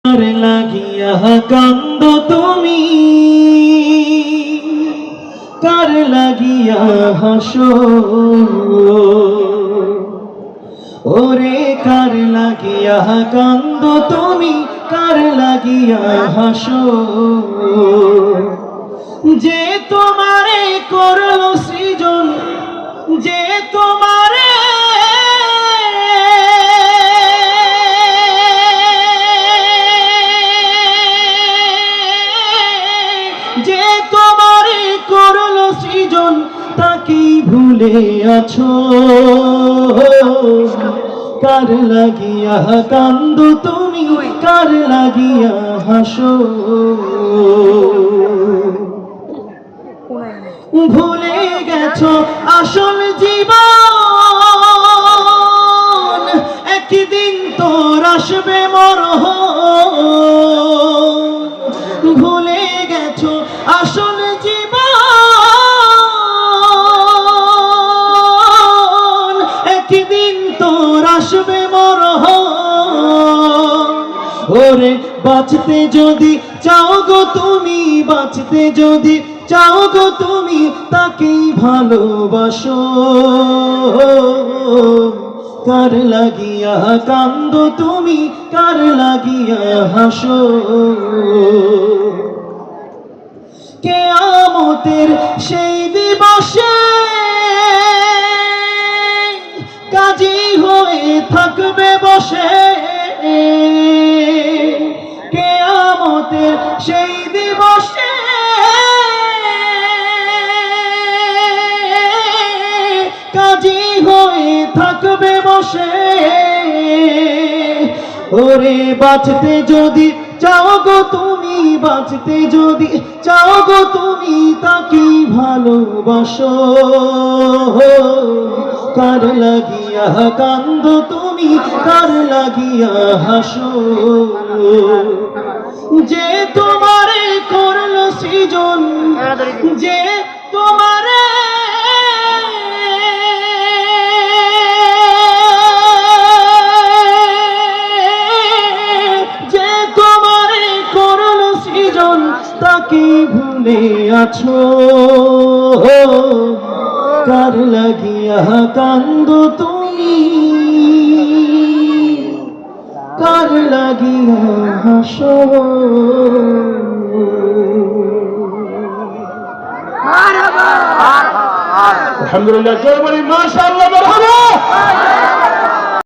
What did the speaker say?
কার লাগিয়া কান্দ তুমি, কার লাগিয়া হাসো, ওরে কার লাগিয়া কান্দ তুমি, কার লাগিয়া হাসো, যে তোমারে করলো সৃজন, যে তোমারে যে তোমারে করলো সৃজন, তাকেই ভুলে আছো। কার লাগিয়া কান্দ তুমি, কার লাগিয়া হাসো, ভুলে গেছো আসল জীবন, একদিন তোর আসবে মরণ। ভুলে গেছো আসল জীবন, একদিন তোর আসবে মরণ। ওরে বাঁচতে যদি চাও গো তুমি, বাঁচতে যদি চাও গো তুমি, তাকেই ভালোবাসো। কার লাগিয়া কান্দ তুমি, কার লাগিয়া হাসো, কিয়ামতের সেই দিবসে কাজী হয়ে থাকবে বসে। কিয়ামতের সেই দিবসে কাজী হয়ে থাকবে বসে। ওরে বাঁচতে যদি চাও গো তুমি, বাঁচতে যদি চাও গো তুমি, তাকেই ভালোবাসো। কার লাগিয়া কান্দ তুমি, কার লাগিয়া হাসো, যে তোমারে করলো সৃজন, যে তোমারে তাকে ভুলে আছো। কার লাগিয়া কান্দ তুমি, কার লাগিয়া হাসো। আলহামদুলিল্লাহ, জয় বলি মাশাআল্লাহ, মারহাবা।